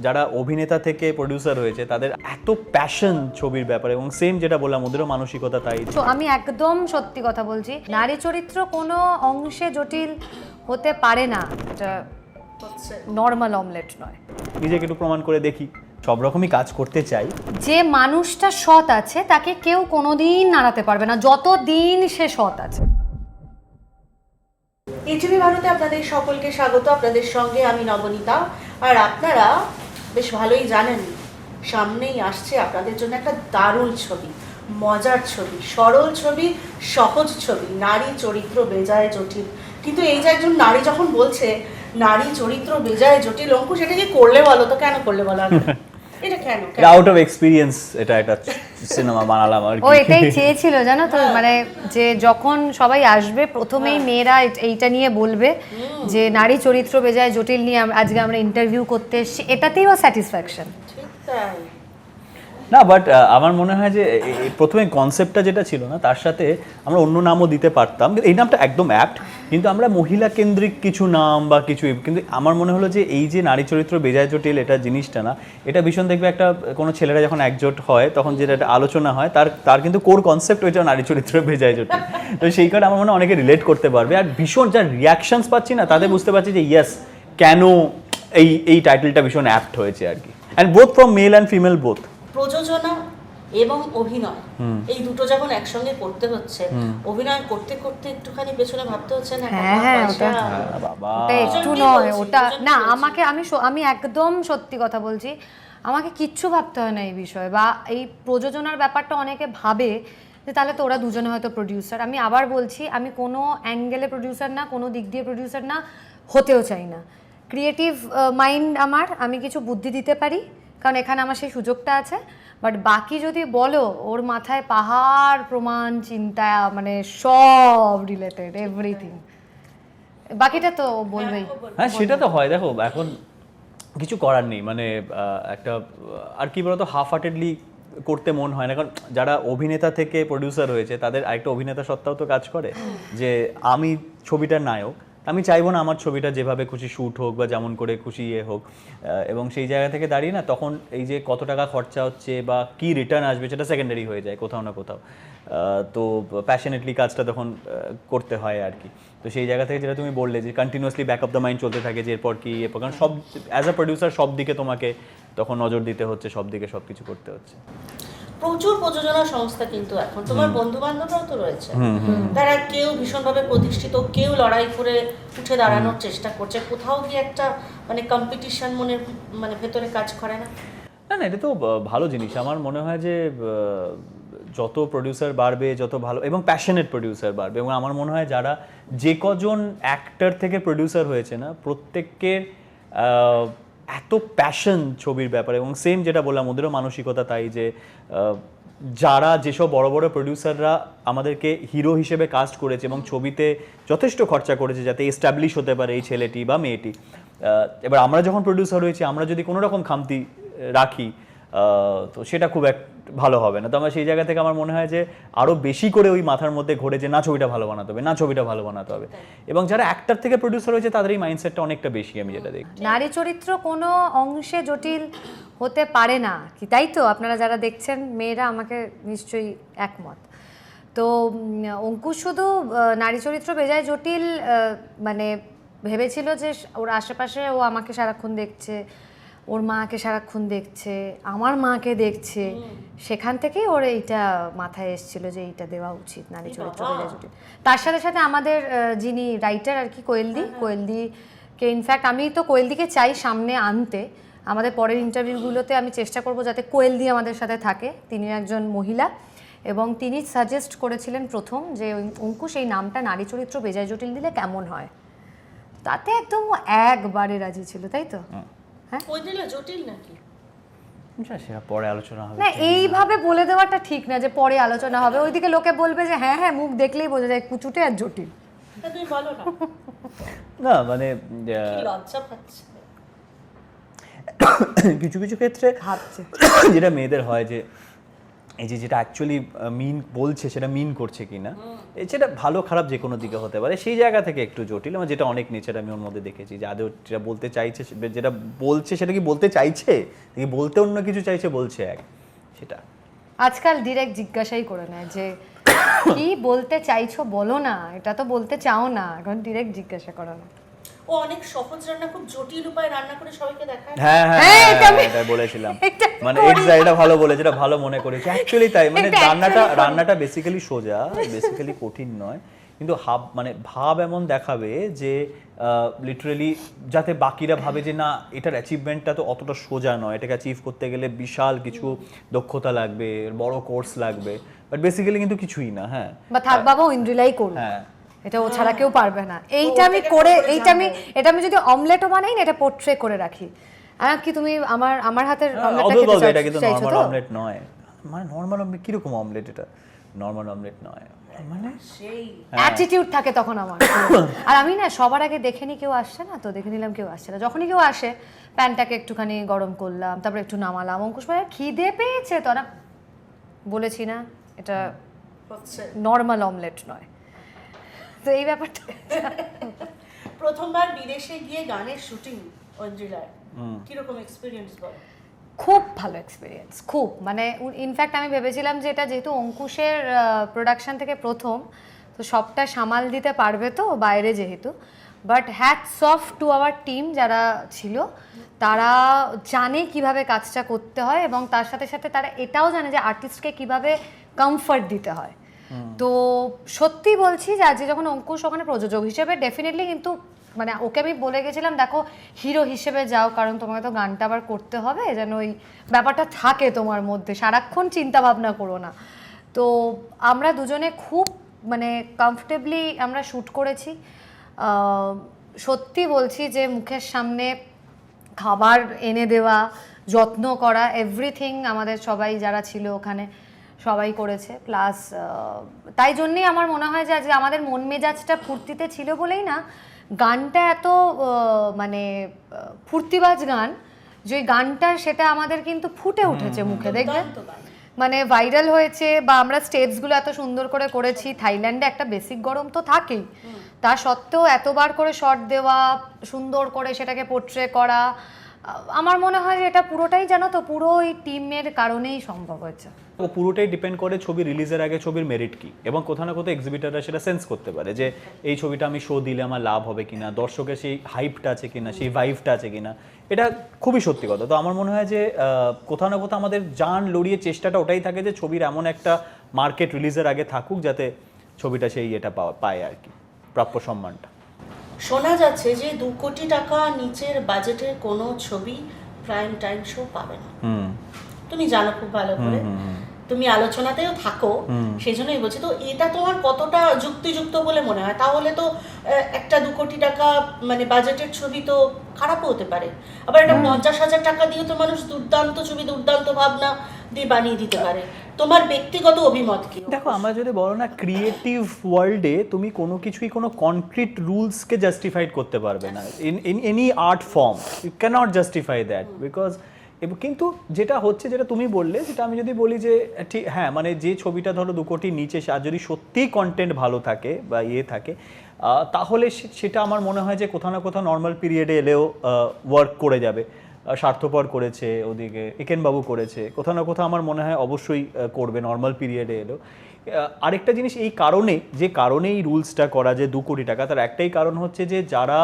যারা অভিনেতা থেকে প্রডিউসার হয়েছে তাদের এত প্যাশন ছবির ব্যাপারে, এবং সেম যেটা বললাম ওদেরও মানসিকতা তাই। তো আমি একদম সত্যি কথা বলছি, নারী চরিত্র কোনো অংশে জটিল হতে পারে না, এটা নর্মাল অমলেট নয়। নিজেকে একটু প্রমাণ করে দেখি, সব রকমই কাজ করতে চাই। যে মানুষটা সৎ আছে তাকে কেউ কোনোদিন নাড়াতে পারবে না যতদিন সে সৎ আছে। ইটিভি ভারতে আপনাদের সকলকে স্বাগত। আপনাদের সঙ্গে আমি নবনীতা। আর আপনারা বেশ ভালোই জানেন সামনেই আসছে আপনাদের জন্য একটা দারুণ ছবি, মজার ছবি, সরল ছবি, সহজ ছবি, নারী চরিত্র বেজায় জটিল। কিন্তু এই যে একজন নারী যখন বলছে নারী চরিত্র বেজায় জটিল, অঙ্কুশ এটা কি করলে বলো তো, কেন করলে বলো? এটা কেন? আউট অফ এক্সপিরিয়েন্স এটা একটা সিনেমা বানালাম আর কি। ও এটাই চেয়েছিল জানো তো, মানে যে যখন সবাই আসবে প্রথমেই মেয়েরা এইটা নিয়ে বলবে যে নারী চরিত্র বেজায় জটিল নিয়ে আজকে আমরা ইন্টারভিউ করতে এসেছি, এটাতেই ও স্যাটিসফ্যাকশন। ঠিক তাই না, বাট আমার মনে হয় যে প্রথমে কনসেপ্টটা যেটা ছিল না তার সাথে আমরা অন্য নামও দিতে পারতাম, এই নামটা একদম অ্যাপ্ট, কিন্তু আমরা মহিলা কেন্দ্রিক কিছু নাম বা কিছু, কিন্তু আমার মনে হলো যে এই যে নারী চরিত্র বেজায় জটিল এটা জিনিসটা না, এটা ভীষণ দেখবে একটা কোনো ছেলেরা যখন একজোট হয় তখন যেটা একটা আলোচনা হয় তার কিন্তু কোর কনসেপ্ট ওইটা নারী চরিত্র বেজায় জটিল। তো সেই কারণে আমার মনে হয় অনেকে রিলেট করতে পারবে, আর ভীষণ যা রিয়াকশনস পাচ্ছি না তাতে বুঝতে পারছি যে ইয়েস কেন এই টাইটেলটা ভীষণ অ্যাপ্ট হয়েছে আর কি, and both from male and female both. প্রযোজনা এবং অভিনয় এই দুটো যখন একসঙ্গে করতে হচ্ছে, অভিনয় করতে করতে একটুখানি পেছনে ভাবতে হচ্ছে না বাবা একটু নয় ওটা না, আমি একদম সত্যি কথা বলছি, আমাকে কিচ্ছু ভাবতে হয় না এই বিষয়ে, বা এই প্রযোজনার ব্যাপারটা অনেকে ভাবে যে তাহলে তো ওরা দুজনে হয়তো প্রডিউসার। আমি আবার বলছি, আমি কোনো অ্যাঙ্গেলে প্রডিউসার না, কোনো দিক দিয়ে প্রডিউসার না, হতেও চাই না। ক্রিয়েটিভ মাইন্ড আমার, আমি কিছু বুদ্ধি দিতে পারি কারণ এখানে আমার সেই সুযোগটা আছে, বাট বাকি যদি বলো ওর মাথায় পাহাড় প্রমাণ চিন্তা, মানে সব রিলেটেড এভরিথিং, বাকিটা তো বলবেই। হ্যাঁ সেটা তো হয়, দেখো এখন কিছু করার নেই, মানে একটা আর কি বলতো হাফ হার্টেডলি করতে মন হয় না, কারণ যারা অভিনেতা থেকে প্রডিউসার হয়েছে তাদের আরেকটা অভিনেতা সত্ত্বাও তো কাজ করে, যে আমি ছবিটার নায়ক, আমি চাইবো না আমার ছবিটা যেভাবে খুশি শ্যুট হোক বা যেমন করে খুশি হোক, এবং সেই জায়গা থেকে দাঁড়িয়ে না তখন এই যে কত টাকা খরচা হচ্ছে বা কি রিটার্ন আসবে সেটা সেকেন্ডারি হয়ে যায় কোথাও না কোথাও। তো প্যাশনেটলি কাজটা তখন করতে হয় আর কি। তো সেই জায়গা থেকে যেটা তুমি বললে যে continuously back of the mind চলতে থাকে যে এরপর কি, এরপর, কারণ সব অ্যাজ আ প্রডিউসার সব দিকে তোমাকে তখন নজর দিতে হচ্ছে, সব দিকে সব কিছু করতে হচ্ছে। প্রচুর প্রযোজনা সংস্থা কিন্তু এখন, তোমার বন্ধু বান্ধবরাও তো রয়েছে, তারা কেউ ভীষণভাবে প্রতিষ্ঠিত, কেউ লড়াই করে উঠে দাঁড়ানোর চেষ্টা করছে, কোথাও গিয়ে একটা মানে কম্পিটিশন মানে ভেতরে কাজ করে না? না না, এটা তো ভালো জিনিস। আমার মনে হয় যে যত প্রডিউসার বাড়বে, যত ভালো এবং প্যাশনেট প্রডিউসার বাড়বে, এবং আমার মনে হয় যারা যে কজন অ্যাক্টর থেকে প্রডিউসার হয়েছে না প্রত্যেকের এত প্যাশন ছবির ব্যাপারে, এবং সেম যেটা বললাম ওদেরও মানসিকতা তাই, যে যারা যেসব বড় বড় প্রডিউসাররা আমাদেরকে হিরো হিসেবে কাস্ট করেছে এবং ছবিতে যথেষ্ট খরচা করেছে যাতে এস্টাবলিশ হতে পারে এই ছেলেটি বা মেয়েটি, এবার আমরা যখন প্রডিউসার হয়েছি আমরা যদি কোনো রকম খামতি রাখি তো সেটা খুব এক ভালো হবে না। তো আমার সেই জায়গা থেকে আমার মনে হয় যে আরও বেশি করে ওই মাথার মধ্যে ঘোরে যে না ছবিটা ভালো বানাতে হবে, না ছবিটা ভালো বানাতে হবে, এবং যারা অ্যাক্টর থেকে প্রডিউসার হয়েছে তাদের এই মাইন্ডসেটটা অনেকটা বেশি, আমি যেটা দেখি। নারী চরিত্র কোনো অংশে জটিল হতে পারে না কি, তাই তো? আপনারা যারা দেখছেন মেয়েরা আমাকে নিশ্চয়ই একমত। তো অঙ্কুশ শুধু নারী চরিত্র বেজায় জটিল মানে ভেবেছিল যে ওর আশেপাশে ও আমাকে সারাক্ষণ দেখছে, ওর মাকে সারাক্ষণ দেখছে, আমার মাকে দেখছে, সেখান থেকেই ওর এইটা মাথায় এসেছিল যে এইটা দেওয়া উচিত নারী চরিত্র বেজায় জটিল। তার সাথে সাথে আমাদের যিনি রাইটার আর কি কোয়েলদিকে, ইনফ্যাক্ট আমি তো কোয়েলদিকে চাই সামনে আনতে, আমাদের পরের ইন্টারভিউগুলোতে আমি চেষ্টা করব যাতে কোয়েলদি আমাদের সাথে থাকে। তিনি একজন মহিলা এবং তিনি সাজেস্ট করেছিলেন প্রথম যে অঙ্কুশ এই নামটা নারী চরিত্র বেজায় জটিল দিলে কেমন হয়, তাতে একদম একবারে রাজি ছিল, তাই তো? হ্যাঁ, ওই দিলে জটিল নাকি? সেটা পরে আলোচনা হবে না এইভাবে বলে দেওয়াটা ঠিক না যে পরে আলোচনা হবে, ওইদিকে লোকে বলবে যে হ্যাঁ হ্যাঁ মুখ দেখলেই বোঝা যায় কুচুটে আর জটিল। তুমি বলো না। না মানে লজ্জা পাচ্ছে কিছু কিছু ক্ষেত্রে ভাবছে যেটা মেয়েদের হয় যে এই যে যেটা অ্যাকচুয়ালি মিন বলছে সেটা মিন করছে কি না, সেটা ভালো খারাপ যে কোনো দিকে হতে পারে, সেই জায়গা থেকে একটু জটিল। আমার যেটা অনেক নেচার আমি ওর মধ্যে দেখেছি যে আদৌ যেটা বলতে চাইছে, যেটা বলছে সেটা কি বলতে চাইছে, কি বলতে অন্য কিছু চাইছে, বলছে এক, সেটা আজকাল ডিরেক্ট জিজ্ঞাসাই করে নেয় যে কি বলতে চাইছো বলো না, এটা তো বলতে চাও না, এখন ডিরেক্ট জিজ্ঞাসা করো না। ও অনেক সহজ রান্না, খুব জটিল উপায়ে রান্না করে সবাইকে দেখায়। হ্যাঁ হ্যাঁ হ্যাঁ, এটা আমি- এটা বলেছিলাম, এটা মানে করি। এটা ভালো বলেছে, এটা ভালো মনে করেছে অ্যাকচুয়ালি তাই, মানে এটা actually করি। রান্নাটা বেসিক্যালি সোজা, বেসিক্যালি কঠিন নয়, কিন্তু ভাব এমন দেখাবে যে লিটারালি যাতে বাকিরা ভাবে যে না এটার অ্যাচিভমেন্টটা তো অতটা সোজা নয়, এটাকে অ্যাচিভ করতে গেলে বিশাল কিছু দক্ষতা লাগবে, বড় কোর্স লাগবে, বাট বেসিক্যালি কিন্তু কিছুই না। হ্যাঁ, বা থাক বাবা ইন্দ্রিলাই করুন, হ্যাঁ এটা ও ছাড়া কেউ পারবে না। এইটা আমি থেকে করে, করে এইটা আমি জানবো। এটা আমি যদি অমলেটও বানাই না, এটা পোর্ট্রে করে রাখি। আর কি তুমি আমার হাতের অমলেটটা অবল খেতে এটা কিন্তু চাইছো নর্মাল তো? অমলেট নয়, মানে নর্মাল অমলেট কিরকম অমলেট, এটা নর্মাল অমলেট নয়, মানে সেই অ্যাটিটিউড থাকে তখন আমার। আর আমি না সবার আগে দেখে নি কেউ আসছে না, তো দেখে নিলাম কেউ আসছে না, যখনই কেউ আসে প্যানটাকে একটুখানি গরম করলাম, তারপর একটু নামালাম। অঙ্কুশ ভাই খিদে পেয়েছে তো না, বলেছি না এটা হচ্ছে। নর্মাল অমলেট নয়, তো এই ব্যাপারটা। প্রথমবার বিদেশে গিয়ে গানের শুটিং অঞ্জিলার, কিরকম এক্সপিরিয়েন্স বল? খুব ভালো এক্সপিরিয়েন্স, খুব, মানে ইনফ্যাক্ট আমি ভেবেছিলাম যে এটা যেহেতু অঙ্কুশের প্রোডাকশন থেকে প্রথম, তো সবটা সামাল দিতে পারবে তো বাইরে যেহেতু, but hats off to our team যারা ছিল, তারা জানে কিভাবে কাজটা করতে হয়, এবং তার সাথে সাথে তারা এটাও জানে যে আর্টিস্টকে কিভাবে কমফর্ট দিতে হয়। তো সত্যি বলছি যে আজকে যখন অঙ্কুশ ওখানে প্রযোজক হিসেবে ডেফিনেটলি, কিন্তু মানে ওকে আমি বলে গেছিলাম দেখো হিরো হিসেবে যাও, কারণ তোমাকে তো গানটা আবার করতে হবে, যেন ওই ব্যাপারটা থাকে তোমার মধ্যে, সারাক্ষণ চিন্তা ভাবনা করো না। তো আমরা দুজনে খুব মানে কমফর্টেবলি আমরা শ্যুট করেছি। সত্যি বলছি যে মুখের সামনে খাবার এনে দেওয়া, যত্ন করা, এভরিথিং আমাদের সবাই যারা ছিল ওখানে সবাই করেছে। প্লাস তাই জন্যেই আমার মনে হয় যে আজকে আমাদের মন মেজাজটা ফুর্তিতে ছিল বলেই না গানটা এত মানে ফুর্তিবাজ গান, যে ওই গানটা সেটা আমাদের কিন্তু ফুটে উঠেছে মুখে, দেখবেন দুর্দান্ত গান। মানে ভাইরাল হয়েছে, বা আমরা স্টেপসগুলো এত সুন্দর করে করেছি। থাইল্যান্ডে একটা বেসিক গরম তো থাকেই, তা সত্ত্বেও এতবার করে শট দেওয়া, সুন্দর করে সেটাকে পোর্ট্রে করা, আমার মনে হয় যে এটা পুরোটাই জানো তো পুরো ওই টিমের কারণেই সম্ভব হয়েছে। ও পুরোটাই ডিপেন্ড করে ছবি রিলিজের আগে ছবির মেরিট কি, এবং কোথাও না কোথাও এক্সিবিটাররা সেটা সেন্স করতে পারে যে এই ছবিটা আমি শো দিলে আমার লাভ হবে কিনা, দর্শকের সেই হাইপটা আছে কিনা, সেই ভাইভটা আছে কিনা, এটা খুবই সত্যি কথা। তো আমার মনে হয় যে কোথাও না কোথাও আমাদের জান লড়িয়ে চেষ্টাটা ওটাই থাকে যে ছবির এমন একটা মার্কেট রিলিজের আগে থাকুক যাতে ছবিটা সেই এটা পায় আর কি, প্রাপ্য সম্মানটা। শোনা যাচ্ছে যে 2 কোটি টাকা নিচের বাজেটের কোনো ছবি প্রাইম টাইম শো পাবে না। তুমি জানো খুব ভালো করে, তুমি আলোচনাতেও থাকো, সেই জন্যই বলছি। তো এটা তোমার কতটা যুক্তিযুক্ত বলে মনে হয়? তাহলে তো একটা 2 কোটি টাকা মানে বাজেটের ছবি তো খারাপও হতে পারে, আবার এটা 50,000 টাকা দিয়ে তো মানুষ দুর্দান্ত ছবি, দুর্দান্ত ভাবনা দিয়ে বানিয়ে দিতে পারে। তোমার ব্যক্তিগত অভিমত কি? দেখো, আমরা যদি বলো না ক্রিয়েটিভ ওয়ার্ল্ডে তুমি কোনো কিছুই কোনো কনক্রিট রুলসকে জাস্টিফাইড করতে পারবে না, in any art form you cannot justify that, because কিন্তু যেটা হচ্ছে, যেটা তুমি বললে, যেটা আমি যদি বলি যে ঠিক হ্যাঁ, মানে যে ছবিটা ধরো 2 কোটির নিচে, আর যদি সত্যিই কন্টেন্ট ভালো থাকে বা থাকে, তাহলে সেটা আমার মনে হয় যে কোথাও না কোথাও নর্মাল পিরিয়ডে এলেও ওয়ার্ক করে যাবে। স্বার্থপর করেছে, ওদিকে একেনবাবু করেছে, কোথাও না কোথাও আমার মনে হয় অবশ্যই করবে নর্মাল পিরিয়ডে এলেও। আরেকটা জিনিস, এই কারণে যে কারণে এই রুলসটা করা যে 2 কোটি টাকা, তার একটাই কারণ হচ্ছে যে যারা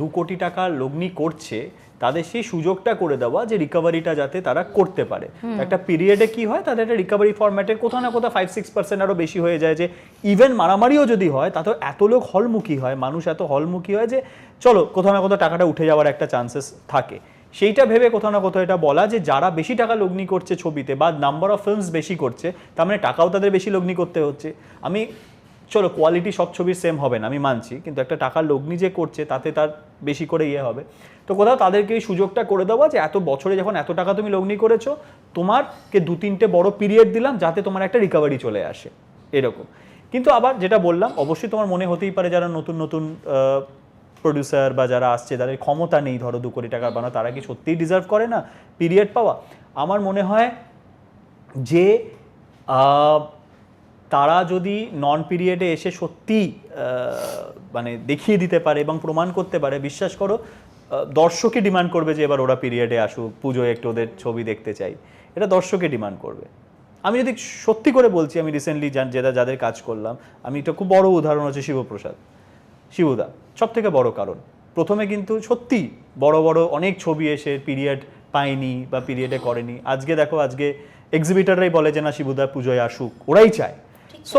2 কোটি টাকা লগ্নি করছে তাদের সেই সুযোগটা করে দেওয়া যে রিকভারিটা যাতে তারা করতে পারে। একটা পিরিয়ডে কি হয়, তাদের একটা রিকভারি ফরম্যাটের কোথাও না কোথাও 5-6% আরও বেশি হয়ে যায়, যে ইভেন মারামারিও যদি হয় তাতেও এত লোক হলমুখী হয়, মানুষ এত হলমুখী হয় যে চলো কোথাও না কোথাও টাকাটা উঠে যাওয়ার একটা চান্সেস থাকে। সেইটা ভেবে কোথাও না কোথাও এটা বলা যে যারা বেশি টাকা লগ্নি করছে ছবিতে, বা নাম্বার অফ ফিল্মস বেশি করছে, তার মানে টাকাও তাদের বেশি লগ্নি করতে হচ্ছে। আমি চলো কোয়ালিটি সব ছবির সেম হবে না, আমি মানছি, কিন্তু একটা টাকার লগ্নি যে করছে তাতে তার বেশি করে হবে। তো কোথাও তাদেরকে এই সুযোগটা করে দেওয়া যে এত বছরে যখন এত টাকা তুমি লগ্নি করেছো, তোমারকে 2-3টে বড় পিরিয়ড দিলাম যাতে তোমার একটা রিকভারি চলে আসে, এরকম। কিন্তু আবার যেটা বললাম, অবশ্যই তোমার মনে হতেই পারে যারা নতুন নতুন প্রডিউসার বা যারা আসছে, তাদের ক্ষমতা নেই ধরো 2 কোটি টাকা বানানো, তারা কি সত্যিই ডিজার্ভ করে না পিরিয়ড পাওয়া? আমার মনে হয় যে তারা যদি নন পিরিয়ডে এসে সত্যি মানে দেখিয়ে দিতে পারে এবং প্রমাণ করতে পারে, বিশ্বাস করো দর্শকই ডিমান্ড করবে যে এবার ওরা পিরিয়ডে আসুক, পুজোয় একটু ওদের ছবি দেখতে চাই, এটা দর্শকে ডিমান্ড করবে। আমি যদি সত্যি করে বলছি, আমি রিসেন্টলি যাদের কাজ করলাম, আমি একটা খুব বড় উদাহরণ হচ্ছে শিবপ্রসাদ, শিবুদা, সব থেকে বড় কারণ প্রথমে কিন্তু সত্যি বড় বড় অনেক ছবি এসে পিরিয়ড পায়নি বা পিরিয়ডে করেনি। আজকে দেখো, আজকে এক্সিবিটাররাই বলে যে না শিবুদা পুজোয় আসুক, ওরাই চায়। সো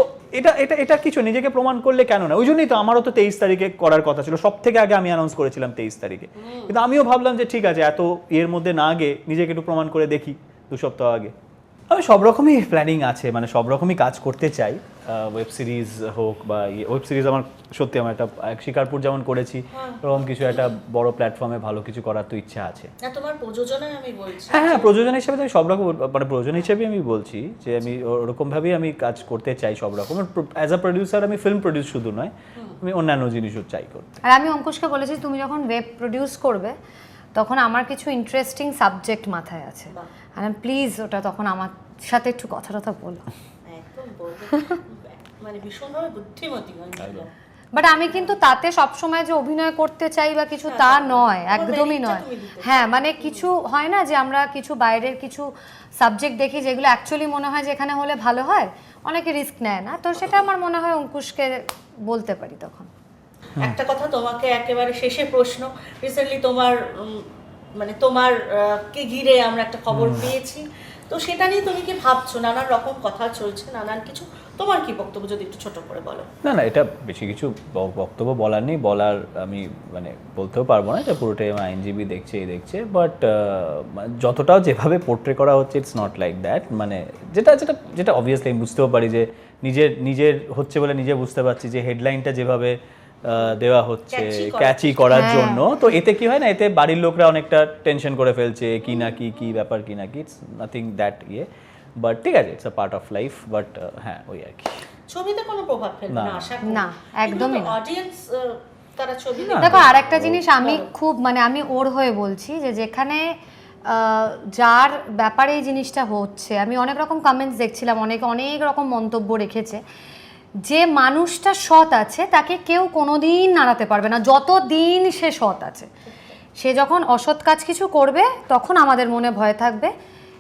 এটা কিছু নিজেকে প্রমাণ করলে কেন না? ওই জন্যই তো আমারও তো 23 তারিখে করার কথা ছিল, সব থেকে আগে আমি অ্যানাউন্স করেছিলাম 23 তারিখে, কিন্তু আমিও ভাবলাম যে ঠিক আছে, এত এর মধ্যে না আগে নিজেকে একটু প্রমাণ করে দেখি 2 সপ্তাহ আগে। আমি সব রকমই প্ল্যানিং আছে, মানে সব রকমই কাজ করতে চাই, ওয়েব সিরিজ হোক বা ওয়েব সিরিজ আমার সত্যি আমার একটা শিকারপুর যেমন করেছি এরকম কিছু একটা বড় প্ল্যাটফর্মে ভালো কিছু করার তো ইচ্ছা আছে। না, তোমার প্রযোজনায় আমি বলছি। হ্যাঁ, প্রযোজনা হিসেবে আমি সব রকম, মানে প্রযোজনা হিসেবে আমি বলছি যে আমি ওরকমভাবেই আমি কাজ করতে চাই সব রকম। অ্যাজ আ প্রডিউসার আমি ফিল্ম প্রডিউস শুধু নয়, আমি অন্যান্য জিনিসও চাই করতে। আর আমি অঙ্কুশকে বলেছি তুমি যখন ওয়েব প্রডিউস করবে তখন আমার কিছু ইন্টারেস্টিং সাবজেক্ট মাথায় আছে, আর প্লিজ ওটা তখন আমার সাথে একটু কথা বলো। একদম বলবো, মানে ভীষণভাবে বুদ্ধিমতী মহিলা। বাট আমি কিন্তু তাতে সবসময় যে অভিনয় করতে চাই বা কিছু তা নয়, একদমই নয়। হ্যাঁ, মানে কিছু হয় না যে আমরা কিছু বাইরের কিছু সাবজেক্ট দেখি যেগুলো অ্যাকচুয়ালি মনে হয় যে এখানে হলে ভালো হয়, অনেকে রিস্ক নেয় না, তো সেটা আমার মনে হয় অঙ্কুশকে বলতে পারি তখন। একটা কথা তোমাকে একেবারে শেষে প্রশ্ন, রিসেন্টলি তোমার মানে তোমার কে ঘিরে আমরা একটা খবর পেয়েছি, তো সেটা নিয়ে তুমি কি ভাবছো? নানান রকম কথা চলছে, নানান কিছু, তোমার কি বক্তব্য যদি একটু ছোট করে বলো। না, এটা বেশি কিছু বক্তব্য বলার নেই, বলার আমি মানে বলতেও পারবো না, এটা পুরোটাই আমার আইনজীবী দেখছে, বাট যতটাও যেভাবে পোর্ট্রে করা হচ্ছে ইটস নট লাইক দ্যাট। মানে যেটা অবভিয়াসলি আমি বুঝতেও পারি যে নিজের হচ্ছে বলে নিজে বুঝতে পারছি যে হেডলাইনটা যেভাবে দেওয়া হচ্ছে ক্যাচি করার জন্য, তো এতে কি হয় না, এতে বাড়ির লোকরা অনেকটা টেনশন করে ফেলছে কি না কি ব্যাপার কি না কি, ইটস নাথিং দ্যাট বাট ঠিক আছে, it's a part of life. But হ্যাঁ, ওই আর কি, ছবিতে কোনো প্রভাব ফেলবে না আশা করি। না, একদমই না। অডিয়েন্স তারা ছবি দেখো, আরেকটা জিনিস আমি খুব মানে আমি ওর হয়ে বলছি যে যেখানে যার ব্যাপারে এই জিনিসটা হচ্ছে, আমি অনেক রকম কমেন্টস দেখছিলাম, অনেক রকম মন্তব্য রেখেছে, যে মানুষটা সৎ আছে তাকে কেউ কোনোদিন নাড়াতে পারবে না যতদিন সে সৎ আছে। সে যখন অসৎ কাজ কিছু করবে তখন আমাদের মনে ভয় থাকবে।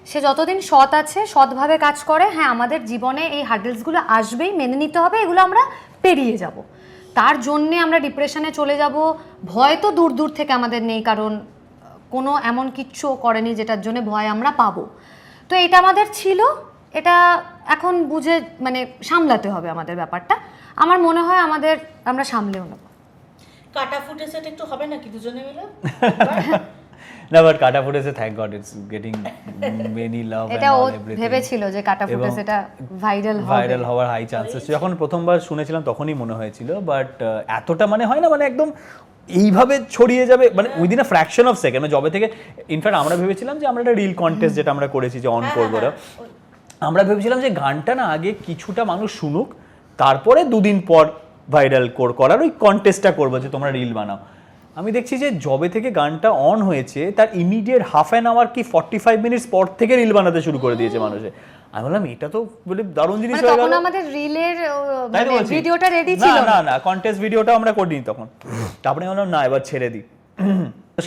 সে যতদিন সৎ আছে, সৎভাবে কাজ করে, হ্যাঁ আমাদের জীবনে এই হার্ডেলসগুলো আসবেই, মেনে নিতে হবে, এগুলো আমরা পেরিয়ে যাব। তার জন্যে আমরা ডিপ্রেশনে চলে যাব, ভয় তো দূর থেকে আমাদের নেই, কারণ কোনো এমন কিচ্ছু করেনি যেটার জন্য ভয় আমরা পাবো। তো এটা আমাদের ছিল, এটা এখন বুঝে মানে সামলাতে হবে আমাদের ব্যাপারটা। আমার মনে হয় আমরা সামলেও নেব। কাটা ফুটেছে একটু হবে নাকি দুজনে মিলে? না, বাট কাটা ফুটেছে, thank God it's getting many love এটা ও ভেবেছিল যে কাটা ফুটেছে এটা ভাইরাল হওয়ার হাই চান্সেস। যখন প্রথমবার শুনেছিলাম তখনই মনে হয়েছিল, বাট এতটা মানে হয় না, মানে একদম এইভাবে ছড়িয়ে যাবে মানে within a fraction of second. যবে থেকে ইনফ্যাক্ট আমরা ভেবেছিলাম যে আমরা একটা রিল কন্টেস্ট যেটা আমরা করেছি যে অন করবো, আমরা ভেবেছিলাম যে গানটা না আগে কিছুটা মানুষ শুনুক, তারপরে 2 দিন পর ভাইরাল করার ওই কন্টেস্টটা করবো যে তোমরা রিল বানাও। আমি দেখছি যে যবে থেকে গানটা অন হয়েছে তার ইমিডিয়েট হাফ অ্যান আওয়ার কি 45 মিনিটস পর থেকে রিল বানাতে শুরু করে দিয়েছে মানুষে। আমি বললাম এটা তো বলে দারুণ জিনিস হয়ে গেল। তখন আমাদের রিলের ভিডিওটা রেডি ছিল না কন্টেস্ট ভিডিওটা আমরা করিনি তখন। তারপরে বললাম না, এবার ছেড়ে দিই।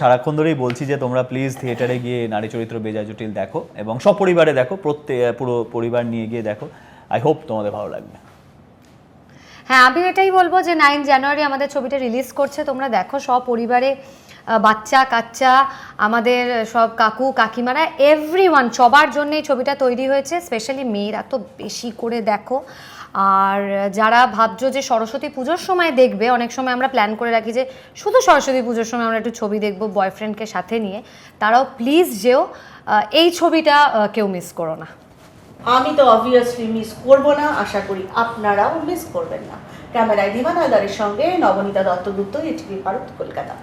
সারাক্ষণ ধরেই বলছি যে তোমরা প্লিজ থিয়েটারে গিয়ে নারী চরিত্র বেজায় জটিল দেখো এবং সপরিবারে দেখো, পুরো পরিবার নিয়ে গিয়ে দেখো। আই হোপ তোমাদের ভালো লাগবে। হ্যাঁ, আমি এটাই বলবো যে 9 জানুয়ারি আমাদের ছবিটা রিলিজ করছে, তোমরা দেখো সপরিবারে, বাচ্চা কাচ্চা, আমাদের সব কাকু কাকিমারা, এভরিওয়ান, সবার জন্যই ছবিটা তৈরি হয়েছে। স্পেশালি মেয়েরা তো বেশি করে দেখো। আর যারা ভাবছো যে সরস্বতী পুজোর সময় দেখবে, অনেক সময় আমরা প্ল্যান করে রাখি যে শুধু সরস্বতী পুজোর সময় আমরা একটু ছবি দেখবো বয়ফ্রেন্ডকে সাথে নিয়ে, তারাও প্লিজ যেও, এই ছবিটা কেউ মিস করো না। আমি তো অবভিয়াসলি মিস করবো না, আশা করি আপনারাও মিস করবেন না। ক্যামেরায় ধীমান হায়দারের সঙ্গে নবনীতা দত্তগুপ্ত, ETV ভারত, কলকাতা।